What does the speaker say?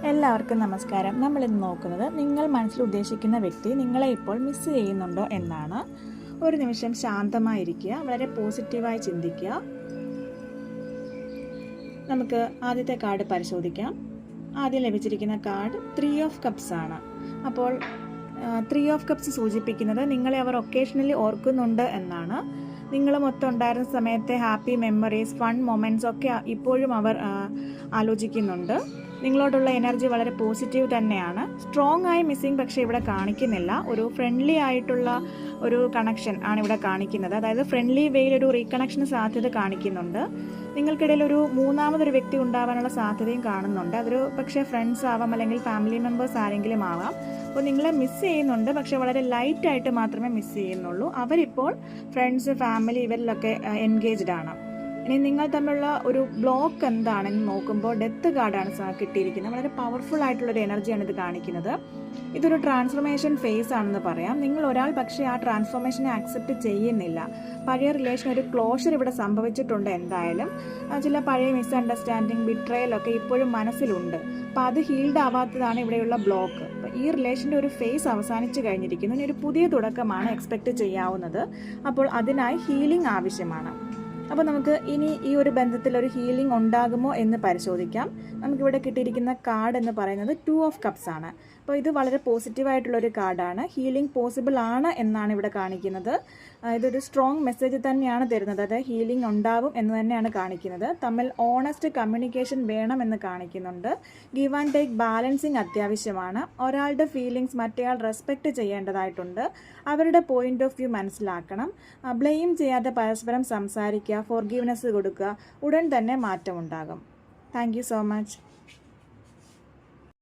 എല്ലാവർക്കും നമസ്കാരം. നമ്മൾ ഇന്ന് നോക്കുന്നത് നിങ്ങൾ മനസ്സിൽ ഉദ്ദേശിക്കുന്ന വ്യക്തി നിങ്ങളെ ഇപ്പോൾ മിസ് ചെയ്യുന്നുണ്ടോ എന്നാണ്. ഒരു നിമിഷം ശാന്തമായിരിക്കുക, വളരെ പോസിറ്റീവായി ചിന്തിക്കുക. നമുക്ക് ആദ്യത്തെ കാർഡ് പരിശോധിക്കാം. ആദ്യം ലഭിച്ചിരിക്കുന്ന കാർഡ് 3 ഓഫ് കപ്സ് ആണ്. അപ്പോൾ 3 ഓഫ് കപ്സ് സൂചിപ്പിക്കുന്നത് നിങ്ങളെ അവർ ഒക്കേഷണലി ഓർക്കുന്നുണ്ട് എന്നാണ്. നിങ്ങളുമൊത്ത് ഉണ്ടായിരുന്ന സമയത്തെ ഹാപ്പി മെമ്മറീസ്, ഫൺ മൊമെൻറ്റ്സ് ഒക്കെ ഇപ്പോഴും അവർ ആലോചിക്കുന്നുണ്ട്. നിങ്ങളോടുള്ള എനർജി വളരെ പോസിറ്റീവ് തന്നെയാണ്. സ്ട്രോങ് ആയി മിസ്സിങ് പക്ഷേ ഇവിടെ കാണിക്കുന്നില്ല. ഒരു ഫ്രണ്ട്ലി ആയിട്ടുള്ള ഒരു കണക്ഷൻ ആണ് ഇവിടെ കാണിക്കുന്നത്. അതായത് ഫ്രണ്ട്ലി വേയിൽ ഒരു റീകണക്ഷൻ സാധ്യത കാണിക്കുന്നുണ്ട്. നിങ്ങൾക്കിടയിൽ ഒരു മൂന്നാമതൊരു വ്യക്തി ഉണ്ടാവാനുള്ള സാധ്യതയും കാണുന്നുണ്ട്. അതൊരു പക്ഷേ ഫ്രണ്ട്സ് ആവാം, അല്ലെങ്കിൽ ഫാമിലി മെമ്പേഴ്സ് ആരെങ്കിലും ആവാം. അപ്പോൾ നിങ്ങളെ മിസ് ചെയ്യുന്നുണ്ട്, പക്ഷേ വളരെ ലൈറ്റായിട്ട് മാത്രമേ മിസ് ചെയ്യുന്നുള്ളൂ. അവരിപ്പോൾ ഫ്രണ്ട്സ്, ഫാമിലി ഇവരിലൊക്കെ എൻഗേജ്ഡ് ആണ്. ഇനി നിങ്ങൾ തമ്മിലുള്ള ഒരു ബ്ലോക്ക് എന്താണെന്ന് നോക്കുമ്പോൾ ഡെത്ത് കാർഡാണ് കിട്ടിയിരിക്കുന്നത്. വളരെ പവർഫുൾ ആയിട്ടുള്ളൊരു എനർജിയാണ് ഇത് കാണിക്കുന്നത്. ഇതൊരു ട്രാൻസ്ഫോർമേഷൻ ഫേസ് ആണെന്ന് പറയാം. നിങ്ങൾ ഒരാൾ പക്ഷേ ആ ട്രാൻസ്ഫോർമേഷനെ അക്സെപ്റ്റ് ചെയ്യുന്നില്ല. പഴയ റിലേഷൻ ഒരു ക്ലോഷർ ഇവിടെ സംഭവിച്ചിട്ടുണ്ട്. എന്തായാലും ചില പഴയ മിസ്അണ്ടർസ്റ്റാൻഡിങ്, ബിട്രയലൊക്കെ ഇപ്പോഴും മനസ്സിലുണ്ട്. അപ്പോൾ അത് ഹീൽഡ് ആവാത്തതാണ് ഇവിടെയുള്ള ബ്ലോക്ക്. അപ്പോൾ ഈ റിലേഷൻ്റെ ഒരു ഫേസ് അവസാനിച്ച് കഴിഞ്ഞിരിക്കുന്നു. ഇനി ഒരു പുതിയ തുടക്കമാണ് എക്സ്പെക്റ്റ് ചെയ്യാവുന്നത്. അപ്പോൾ അതിനായി ഹീലിംഗ് ആവശ്യമാണ്. അപ്പോൾ നമുക്ക് ഇനി ഈ ഒരു ബന്ധത്തിൽ ഒരു ഹീലിംഗ് ഉണ്ടാകുമോ എന്ന് പരിശോധിക്കാം. നമുക്കിവിടെ കിട്ടിയിരിക്കുന്ന കാർഡ് എന്ന് പറയുന്നത് 2 ഓഫ് കപ്സ് ആണ്. അപ്പോൾ ഇത് വളരെ പോസിറ്റീവായിട്ടുള്ളൊരു കാർഡാണ്. ഹീലിംഗ് പോസിബിൾ ആണ് എന്നാണ് ഇവിടെ കാണിക്കുന്നത്. ഇതൊരു സ്ട്രോങ് മെസ്സേജ് തന്നെയാണ് തരുന്നത്. അത് ഹീലിംഗ് ഉണ്ടാവും എന്ന് തന്നെയാണ് കാണിക്കുന്നത്. തമ്മിൽ ഓണസ്റ്റ് കമ്മ്യൂണിക്കേഷൻ വേണമെന്ന് കാണിക്കുന്നുണ്ട്. ഗിവ് ആൻഡ് ടേക്ക് ബാലൻസിങ് അത്യാവശ്യമാണ്. ഒരാളുടെ ഫീലിങ്സ് മറ്റേയാൾ റെസ്പെക്റ്റ് ചെയ്യേണ്ടതായിട്ടുണ്ട്. അവരുടെ പോയിന്റ് ഓഫ് വ്യൂ മനസ്സിലാക്കണം. ബ്ലെയിം ചെയ്യാതെ പരസ്പരം സംസാരിക്കുക, ഫോർഗീവ്നെസ് കൊടുക്കുക. ഉടൻ തന്നെ മാറ്റമുണ്ടാകും. Thank you so much.